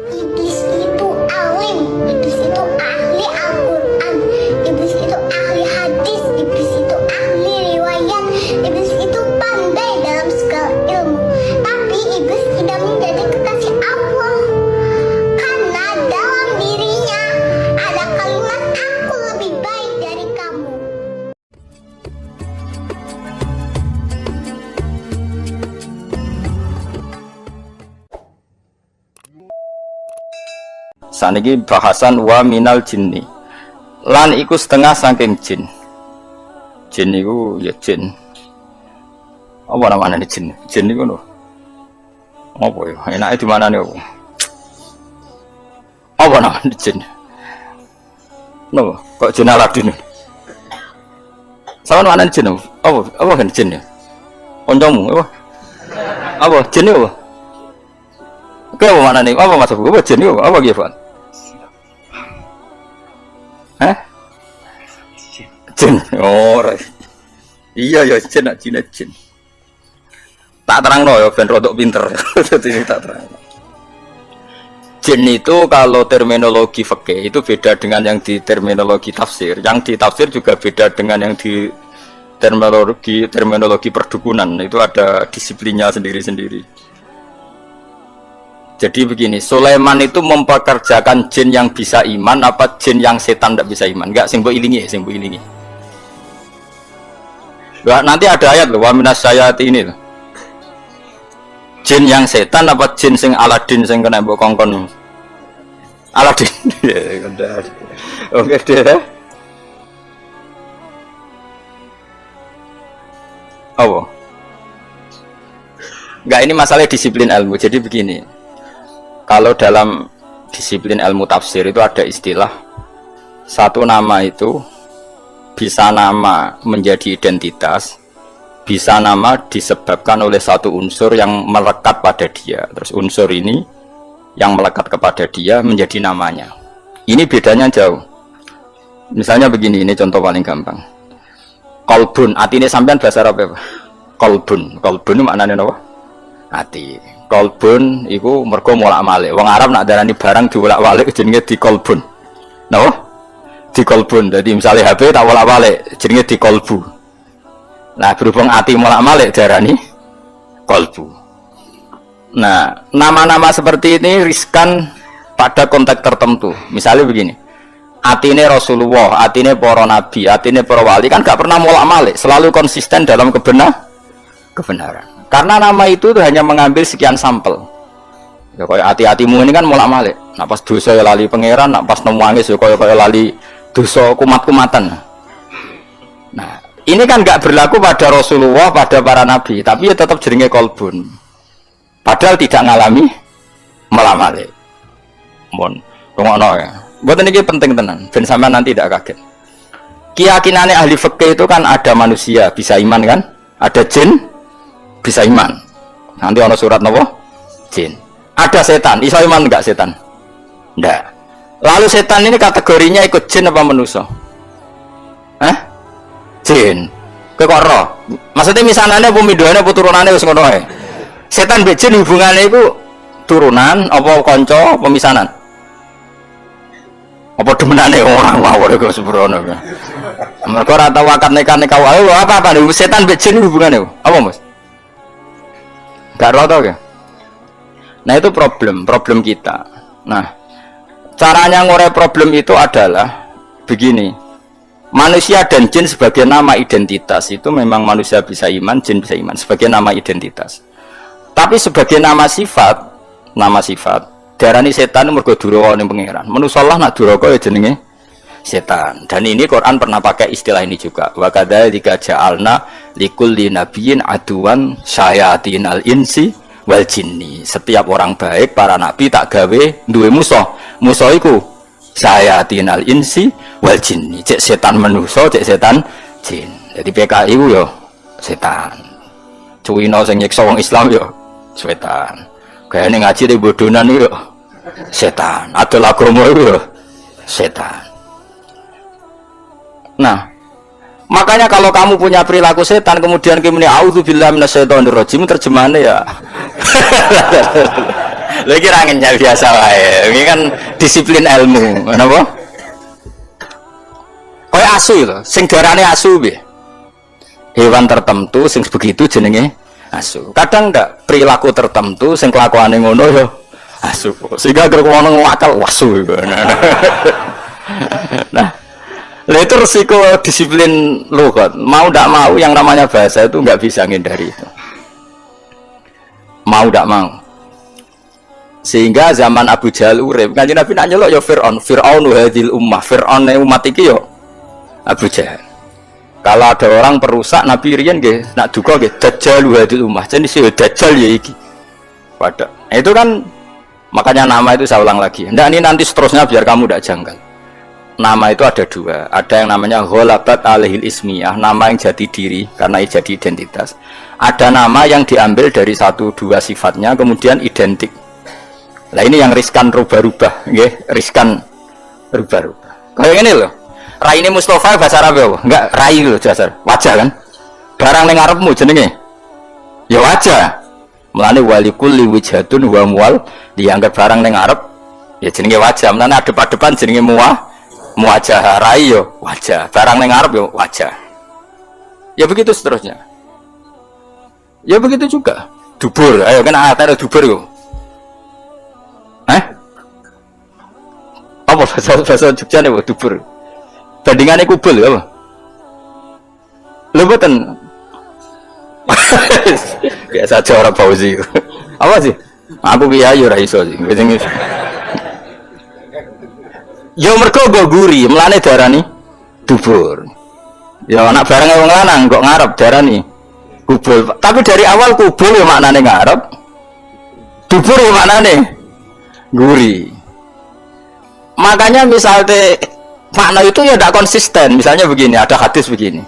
Iblis itu alim, iblis itu ahli Al-Quran, iblis itu ahli hadis, iblis itu ahli riwayat, iblis itu pandai dalam segala ilmu. Tapi iblis tidak menjadi kekasih Allah karena dalam dirinya ada kalimat aku lebih baik dari kamu. Saniki bahasan wa minal jinni. Lan iku setengah saking jin. Jin iku ya jin. Apa namanya jin? Jin iku lho. Apa ya? Enake di mana nih? Apa namanya jin? No, kok jin Aladin? Sama mana jin? Apa kan jin ya? Koncomu apa? Apa jin itu? Oke, apa mana nih? Apa maksudku? Apa jin itu? Apa gitu? Jin, oh, iya ya jin, jin. Tak terang no ya, ben rodok pinter. Jadi tak terang. Jin itu kalau terminologi fikih itu beda dengan yang di terminologi tafsir. Yang di tafsir juga beda dengan yang di terminologi perdukunan. Itu ada disiplinnya sendiri-sendiri. Jadi begini, Sulaiman itu mempekerjakan jin yang bisa iman apa jin yang setan tidak bisa iman? Enggak, sing mbok ilingi, sing mbok ilingi. Nanti ada ayat loh, wa minas sayati ini loh. Jin yang setan apa jin sing Aladin sing kena mbok kongkon? Aladin. Ya, udah. Oke deh. Oh. Enggak, ini masalah disiplin ilmu. Jadi begini. Kalau dalam disiplin ilmu tafsir itu ada istilah satu nama itu bisa nama menjadi identitas, bisa nama disebabkan oleh satu unsur yang melekat pada dia. Terus unsur ini yang melekat kepada dia menjadi namanya. Ini bedanya jauh. Misalnya begini, ini contoh paling gampang. Kolbun, hati ini sampean bahasa Arab apa? Kolbun, kolbun itu maknanya apa? Hati. Kolbun itu mergo molak-malik. Wong Arab nak darani barang diwolak-walik jenenge di kolbun. Napa? Di kolbun. Jadi misalnya HP tak wolak-walik jenenge di kolbu. Nah, berhubung ati molak-malik darani kolbu. Nah, nama-nama seperti ini riskan pada konteks tertentu. Misalnya begini. Atine Rasulullah, atine para nabi, atine para wali kan gak pernah molak-malik, selalu konsisten dalam kebenaran. Karena nama itu hanya mengambil sekian sampel. Ya kayak hati-hatimu ini kan molak-malik. Nak pas dosa ya lali pangeran, nak pas nangis ya kayak lali dosa kumat-kumatan. Nah, ini kan nggak berlaku pada Rasulullah, pada para nabi, tapi ya tetap jenenge kolbun. Padahal tidak ngalami molak-malik. Mohon, rungokno ya. Buat ini penting tenan, ben sampean nanti tidak kaget. Keyakinannya ahli fikih itu kan ada manusia bisa iman kan, ada jin bisa iman. Nanti ada surat nopo jin. Ada setan, iso iman enggak setan? Enggak. Lalu setan ini kategorinya ikut jin apa manusia? Jin. Kekoro. Maksudnya misalnya pemidoane apa turunane wis ngono ae. Setan mbek jin hubungannya iku turunan apa kanca pemisanan? Apa demenane orang mawon kok sembrono. Mergo ora tau akad nikah-nikah wae apa setan mbek jin hubungannya apa, Mas? Gak roto ya. Nah itu problem kita. Nah caranya ngurai problem itu adalah begini. Manusia dan jin sebagai nama identitas itu memang manusia bisa iman, jin bisa iman sebagai nama identitas. Tapi sebagai nama sifat darani setan mergo duraka ning pangeran. Manusa Allah nak duraka ya jenenge setan. Dan ini Quran pernah pakai istilah ini juga. Wa kadzalika ja'alna likulli nabiyyin aduwan syayatinal insi wal jinni. Setiap orang baik para nabi tak gawe duwe musuh. Musuh iku syayatinal insi wal jinni. Cek setan manusa, cek setan jin. Jadi PKI ku yo setan. Cuwino sing nyiksa wong Islam yo setan. Gayane ngaji di bodonan yo setan. Adol agama yo setan. Nah, makanya kalau kamu punya perilaku setan kemudian kemudian auzubillahi minasyaitonirrajim terjemahannya ya Lha kira ngenyal biasa wae. Ini kan disiplin ilmu, napa? Kaya asu lho, sing diarani asu piye? Hewan tertentu sing begitu jenenge asu. Kadang ndak perilaku tertentu sing kelakuane ngono ya asu. Sehingga gerek ngono ngakal wasu. Nah, itu resiko disiplin lughat. Mau ndak mau yang namanya bahasa itu nggak bisa ngindari itu. Mau ndak mau. Sehingga zaman Abu Jahal urip, Kanjeng Nabi nak nyeluk ya Fir'aun hadil ummah. Fir'aun umat iki ya Abu Jahal. Kalau ada orang perusak Nabi riyen nggih nak duka nggih Dajjal hadil ummah. Jadi si Dajjal ya iki. Pada. Itu kan makanya nama itu saya ulang lagi. Ndak ini nanti seterusnya biar kamu tidak janggal. Nama itu ada dua. Ada yang namanya ghalabat alaihil ismiyah, nama yang jadi diri karena jadi identitas. Ada nama yang diambil dari satu dua sifatnya kemudian identik. Nah ini yang riskan rubah-rubah, nggih, riskan rubah-rubah. Kayak ini loh. Raine Mustafa bahasa Arab ya, enggak rai loh dasar. Wajah kan? Barang ning ngarepmu jenenge. Ya wajah. Mulane walikulli wijhatun wa muwal dianggap barang ning ngarep ya jenenge wajah. Mulane adep-adepan jenenge muwajah, rai yo wajah. Barang ning ngarep yo wajah. Ya begitu seterusnya. Ya begitu juga. Dubur, ayo kan ada dubur yo. Apa bahasa Jogja nih dubur bandingannya kubul ya apa lu betul biasa aja orang Fauzi apa sih aku kiai ora iso sih ya mergo go guri melane darani dubur ya anak bareng wong lanang kok ngarep darani kubul tapi dari awal kubul ya maknane ngarep dubur ya maknane guri. Makanya misalnya makna itu ya tidak konsisten. Misalnya begini, ada hadis begini.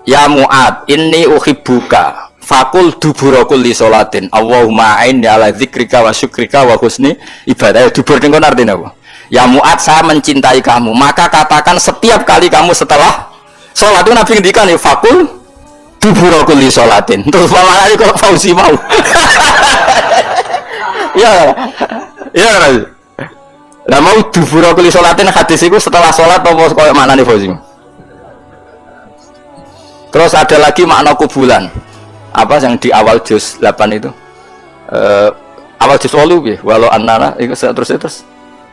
Ya Mu'ad, inni uhibbuka fakul dubura kulli sholatin Allahumma a'inni ala dzikrika wa syukrika wa husni ibadah. Dubur itu artinya apa? Ya Mu'ad, saya mencintai kamu, maka katakan setiap kali kamu setelah sholat itu Nabi ngendikan ya fakul dubura kulli sholatin. Terus malah kok Fauzi mau. Ya. Ya lah mau dubura kuli sholatin hadis itu setelah sholat apa koyo maknane Fauzi. Terus ada lagi makna kubulan. Apa yang di awal juz 8 itu? Awal juz 8 piye? Walau annana itu terus.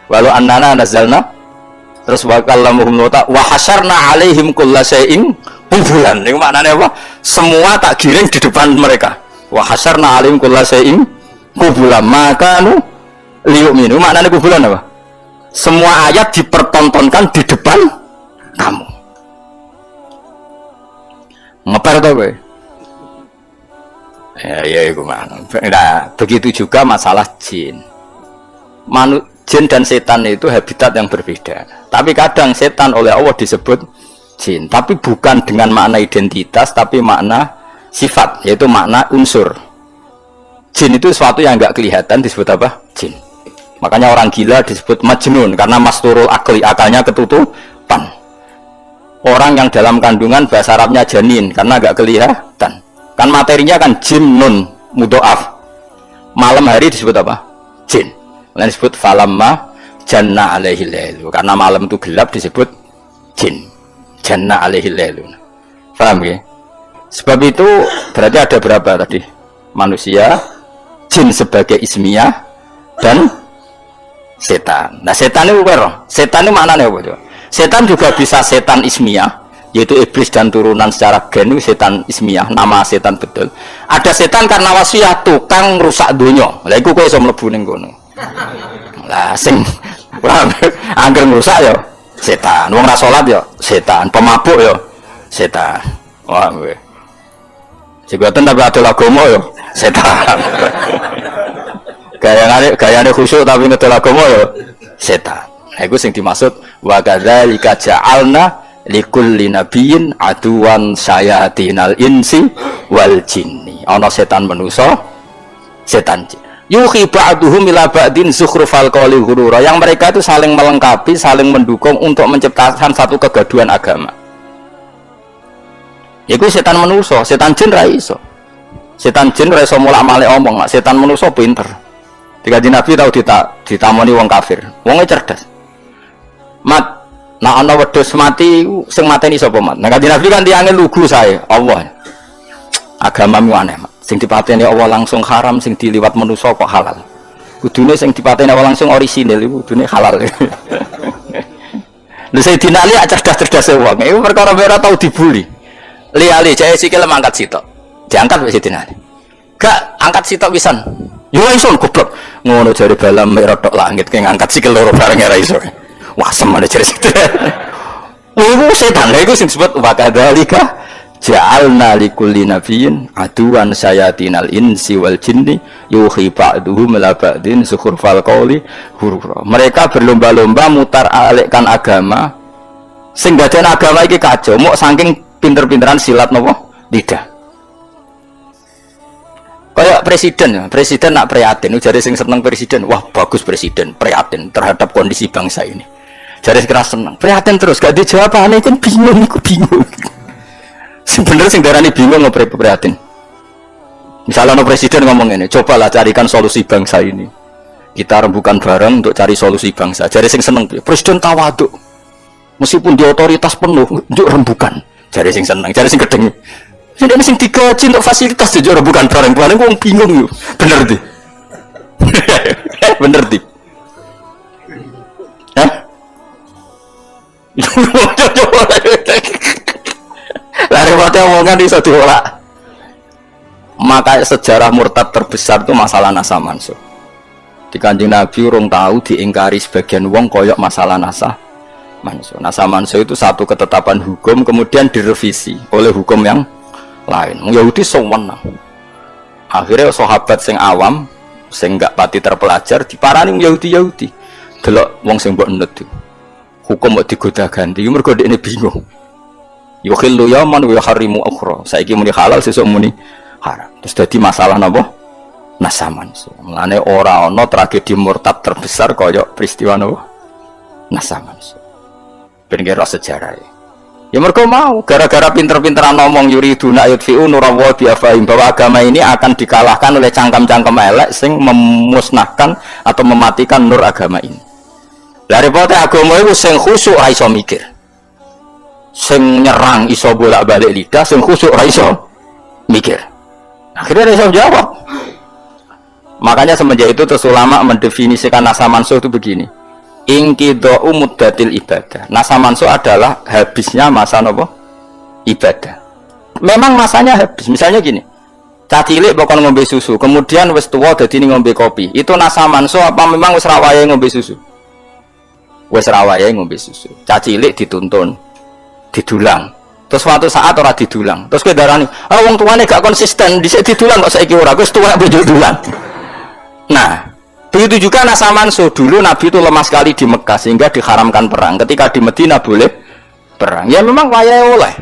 Walau annana nazalna terus wa kallamuhum wa hasyarna alaihim kullasyai'in kubulan. Itu maknane apa? Semua tak giring di depan mereka. Wa hasyarna alaihim kullasyai'in kubulan. Maka liuk minu maknanya kubulan apa? Semua ayat dipertontonkan di depan kamu. Ngeper tau gue? Ya itu mana? Nah, begitu juga masalah jin. Jin dan setan itu habitat yang berbeda. Tapi kadang setan oleh Allah disebut jin, tapi bukan dengan makna identitas, tapi makna sifat, yaitu makna unsur. Jin itu sesuatu yang enggak kelihatan disebut apa? Jin. Makanya orang gila disebut majnun karena masturul akli, akalnya ketutupan. Orang yang dalam kandungan bahasa Arabnya janin karena enggak kelihatan. Kan materinya kan jinnun mudhoaf. Malam hari disebut apa? Jin. Lain disebut falamma janna alaihi lailu. Karena malam itu gelap disebut jin. Janna alaihi lailu. Paham ya? Sebab itu berarti ada berapa tadi? Manusia, jin sebagai ismiyah dan setan. Nah setan itu apa? Setan itu maknanya apa? Setan juga bisa setan ismiyah, yaitu iblis dan turunan secara gen itu setan ismiyah, nama setan betul. Ada setan karena wasiat tukang rusak dunia. Lah iku kowe iso mlebu ning kono. Lah sing angger rusak ya setan, wong ra salat ya setan, pemabuk ya setan. Wah kowe. Jebatan tapi ada agama ya setan. Gayane khusyuk tapi ngedol agama ya setan. Nah itu yang dimaksud wa kadzalika ja'alna likulli nabiyyin aduwan syayatinal insi wal jinni. Ana setan manusa, setan jin. Yuhi ba'duhum ila ba'din zukhrufal qawli ghurura. Yang mereka itu saling melengkapi, saling mendukung untuk menciptakan satu kegaduhan agama. Iku setan manusa, setan jin ra iso. Setan jin ra iso mulak-malik omong, setan manusa pinter. Kanjeng Nabi tahu ditamoni wong kafir. Wonge cerdas. Mat, nak ana wedhus mati sing mateni sapa mat? Nah Kanjeng Nabi kan tiange lugu sae, Allah. Agamamu aneh, mat. Sing dipateni Allah langsung haram, sing diliwat manusa kok halal. Kudune sing dipateni Allah langsung orisinil iku kudune halal. Lha Sayyidina Ali cerdas-cerdas wong. Iku perkara ora tau dibuli. Li jae sikil mangkat sitok. Diangkat wis Sayyidina Ali. Gak angkat sitok pisan. Yo iso goblok. Ngono jare balam mek rotok langit ke ngangkat sikil loro bareng ora iso. Wah semane jare situ. Iku setan lha iku sing disebut wa kadzalika ja'alna likulli nabiyyin aduwan sayatinal insi wal jinni yuhi ba'duhum la ba'din sukhrfal qawli hurura. Mereka berlomba-lomba mutar alikkan agama sing daden agama iki kacau mok saking pinter-pinteran silat napa lidah. Kayak presiden nak prihatin, jare sing seneng presiden, wah bagus presiden, prihatin terhadap kondisi bangsa ini. Jare keras seneng, prihatin terus, gak dijawabane kan bingung, iku bingung. Sebenarnya sing darani bingung prihatin. Misalnya no presiden ngomong ini, cobalah carikan solusi bangsa ini. Kita rembukan bareng untuk cari solusi bangsa. Jare sing seneng, presiden tawaduk. Meskipun di otoritas penuh, untuk rembukan. Jare sing seneng, jare sing gedeng. Ini sing digaji untuk fasilitas jujur bukan barang-barang wong bingung yuk. Bener di. Bener di. Hah? Lari mati omongan iso diolak. Maka sejarah murtad terbesar itu masalah nasa mansuh. Di Kanjeng Nabi urung tahu diingkari sebagian wong koyok masalah nasa mansuh. Nasa mansuh itu satu ketetapan hukum kemudian direvisi oleh hukum yang lain. Yahudi sewenang. Akhirnya sahabat sing awam, sing gak pati terpelajar diparani Yahudi. Delok wong sing mbok nut. Hukum mbok digoda ganti, mergo dekne bingung. Yukhillu yaman wa yuharrimu ukhra. Saiki muni halal, sesuk muni haram. Terus dadi masalah napa? Nasaman. Mulane ora ana tragedi murtad terbesar kaya peristiwa napa? Nasaman. Ben kira sejarah. Ya mereka mau, gara-gara pinter-pinteran ngomong yuriduna yudfi'u nurallahi biafahim bahwa agama ini akan dikalahkan oleh cangkem-cangkem elek sing memusnahkan atau mematikan nur agama ini. Dari pote agama itu sing khusyuk ra iso mikir. Sing nyerang iso bolak-balik lidah, sing khusyuk ra iso mikir. Akhirnya ra iso jawab. Makanya semenjak itu terus ulama mendefinisikan nasa mansuh itu begini. Ingkido muddatil ibadah. Nasa mansuh adalah habisnya masa nopo ibadah. Memang masanya habis. Misalnya gini, cacilik bakal ngombe susu, kemudian wis tuwa dadi ngombe kopi. Itu nasa mansuh apa memang wis rawaye ngombe susu? Wis rawaye ngombe susu. Cacilik dituntun, didulang. Terus suatu saat ora didulang. Terus kowe darani, "Ah wong tuane gak konsisten, dhisik didulang kok saiki ora." Wis tuwa bojo dulang. Nah, begitu juga nasa mansuh. Dulu Nabi itu lemah sekali di Mekah sehingga diharamkan perang. Ketika di Madinah boleh perang. Ya memang wayahe oleh.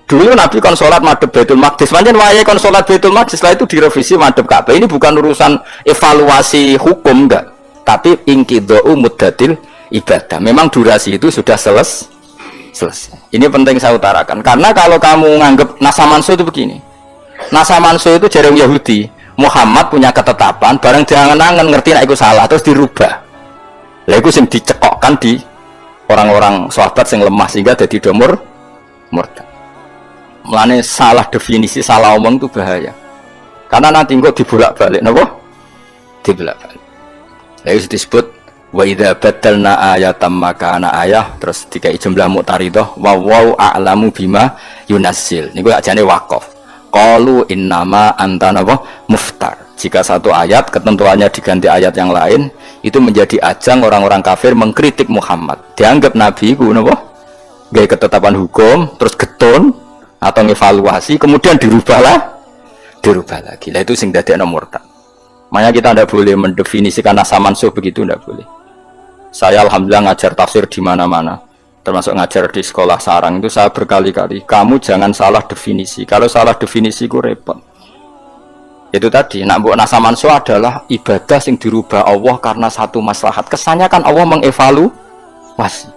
Dulu Nabi kon sholat madhep Baitul Maqdis. Pancen wayahe kon sholat Baitul Maqdis, setelah itu direvisi madhep Ka'bah. Ini bukan urusan evaluasi hukum enggak, tapi inqidha'u muddatil ibadah. Memang durasi itu sudah selesai. Ini penting saya utarakan. Karena kalau kamu nganggap nasa mansuh itu begini. Nasa mansuh itu jarang Yahudi. Muhammad punya ketetapan, bareng jangan-jangan ngerti nek iku salah terus dirubah. Lha iku sing dicekokkan di orang-orang sahabat sing lemah sehingga dadi domur murtad. Mulane salah definisi, salah omong itu bahaya. Karena nanti kok dibolak-balik napa? Dibolak-balik. Lha itu disebut wa idza badalna ayatam makana ayah terus dikai jumlah muqtaridah wa a'lamu bima yunassil. Niku ajane waqaf. Qalu innama anta napa muftar. Jika satu ayat ketentuannya diganti ayat yang lain, itu menjadi ajang orang-orang kafir mengkritik Muhammad. Dianggap Nabi ku napa? Gawe ketetapan hukum, terus getun atau ngevaluasi, kemudian dirubah lagi. Lah itu sing dadekno murtad. Makanya kita tidak boleh mendefinisikan nasa mansuh begitu, tidak boleh. Saya alhamdulillah ngajar tafsir di mana-mana. Termasuk ngajar di sekolah sarang itu saya berkali-kali, kamu jangan salah definisi. Kalau salah definisi ku repot. Itu tadi, nak mbok nasa mansuh adalah ibadah yang dirubah Allah karena satu maslahat. Kesannya kan Allah mengevaluasi.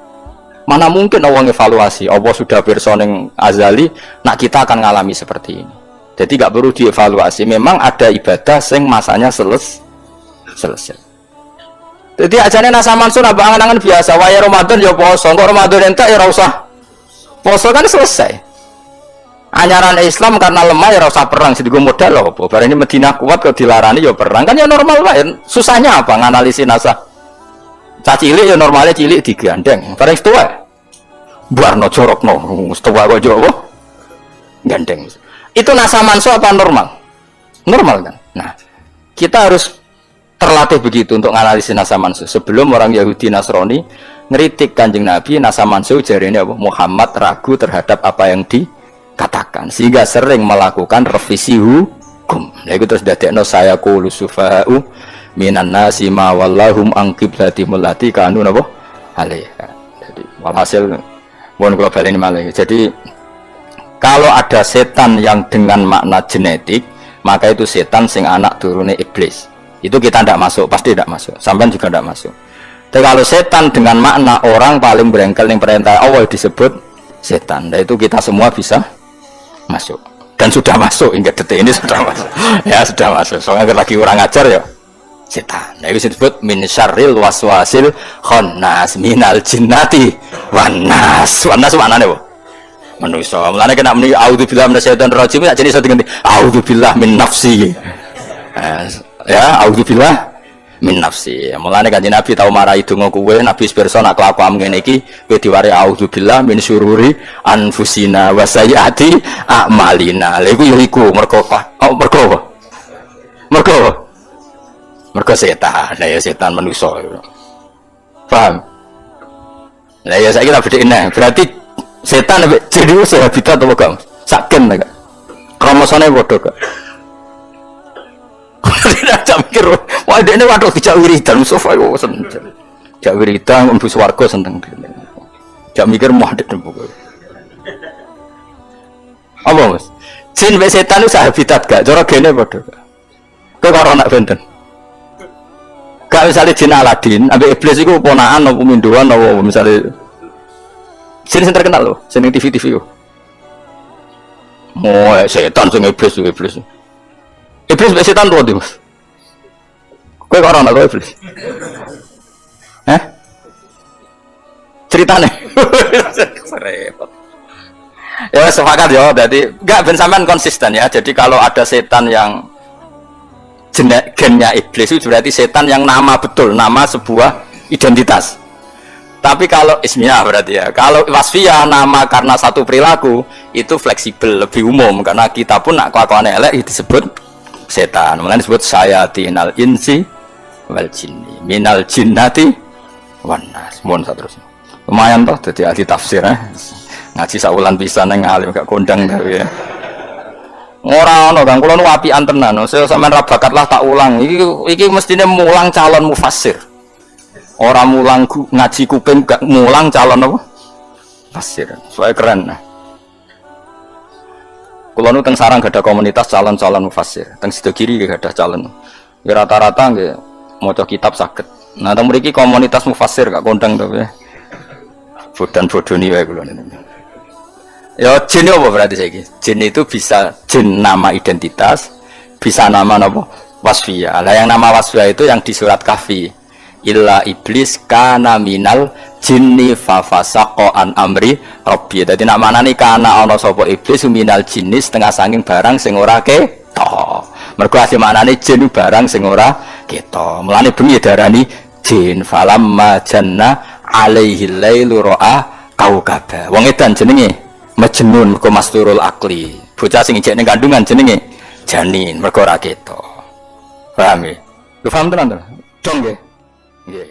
Mana mungkin Allah mengevaluasi? Allah sudah pirsa ning azali, nak kita akan ngalami seperti ini. Jadi nggak perlu dievaluasi. Memang ada ibadah sing masanya selesai. Jadi ajarnya nasa mansur apa angan-angan biasa. Waya Ramadan ya poso, kok Ramadan entek ya ora usah poso kan selesai. Anyaran Islam karena lemah ya ora usah perang. Sediko modal loh apa. Barang ini Madinah kuat kok dilarani ya perang kan ya normal wae. Susahnya apa nganalisis nasa. Cilik ya normalnya cilik digandeng. Barang setua. Buarno jorokno, setua kok jo apa? Gandeng. Itu nasa mansur apa normal? Normal kan. Nah, kita harus terlatih begitu untuk menganalisis nasa mansuh. Sebelum orang Yahudi Nasrani ngeritik Kanjeng Nabi, nasa mansuh jarene apa? Muhammad ragu terhadap apa yang dikatakan sehingga sering melakukan revisi hukum. Nah, itu terus dadekno saya qulu sufa'u minan nasi ma wallahum an qiblatihim allati kanu napa alaiha. Jadi walhasil mohon kula baleni malih. Jadi kalau ada setan yang dengan makna genetik, maka itu setan sing anak turune iblis. Itu kita tidak masuk, pasti tidak masuk. Sampai juga tidak masuk. Tapi kalau setan dengan makna orang paling berengkel yang perintah Allah disebut setan. Dan itu kita semua bisa masuk. Dan sudah masuk hingga detik ini sudah masuk. Ya sudah masuk. Soalnya lagi orang ajar ya setan. Nah itu disebut min syarril waswasil khannas minal jinnati wanas. Wanas maknanya apa? Manusia. Mulane kena muni auzubillahi minasyaitonir rajim tak jenis diganti auzubillahi min nafsi. Ya, auzubillah min nafsi. Mulane Kanjeng Nabi tau marahi donga kuwe, Nabi pirsa nak kelakuan ngene iki kowe diwari auzubillah min syururi anfusina wa sayyiati a'malina. Lha iku ya iku mergo apa? Mergo setan. Lah ya setan manusa. Paham? Lah ya saiki tak bedhekne. Berarti setan nek jadi habitat apa gak? Saken gak? Kromosone padha gak? Tidak mikir, wah ini waduh dijak wiridan, Mustafa itu seneng. Jak wiridan, embus warga seneng. Jak mikir mau ada buku. Apa mas? Jin be setan itu sahabitat gak? Cara gene padha gak? Kowe karo anak benten. Gak misalnya jin Aladin, ambek iblis itu ponakan apa minduan apa misalnya. Jin sing terkenal lho, sing TV-TV yo. Oh, setan sing iblis. Iblis mbek setan tuh, Mas. Kowe kok ora ana iblis? Ceritane. Repot. Ya sepakat ya, jadi enggak ben sampean konsisten ya. Jadi kalau ada setan yang gennya iblis itu berarti setan yang nama betul, nama sebuah identitas. Tapi kalau ismiyah berarti ya. Kalau wasfiyah nama karena satu perilaku itu fleksibel, lebih umum karena kita pun nak kelakuan elek disebut setan. Mulane disebut sayatinal insi wal jinni minal jinnati wan nas. Mun saterusnya. Lumayan toh dadi ahli tafsir ngaji saulan pisan nang alim gak kondang tapi ya. Ora ono Kang, kula nu apian tenan. Saya sampean ra bakat lah tak ulang. Iki mestine mulang calon mufassir. Ora mulang ngaji kuping gak mulang calon apa? Mufassir. Soale keren. Kula nu teng sarang gak ada komunitas calon-calon mufassir. Teng sida kiri gak ada calon. Ya rata-rata nggih maca kitab saged. Nah, teng mriki komunitas mufassir gak kondang to ya. Bodan-bodoni wae kula niku. Ya jin apa berarti saiki? Jin itu bisa jin nama identitas, bisa nama apa? Wasfiyah. Lah yang nama wasfiyah itu yang di surat Kahfi. Illa iblis kana minal jinni fa fasaqa an amri rabbi. Dadi nak manane kana ana sapa iblis minal jinni setengah saking barang sing ora ketok. Mergo asli maknane jin barang sing ora ketok. Mulane bengi darani jin falamma janna alaihi lailu ra'a kaukaba. Wong edan jenenge Majnun mergo masturul akli. Bocah sing ijek ning kandungan jenenge janin mergo ora ketok. Paham ya? Lu paham tenan to? Dong nggih. Nggih.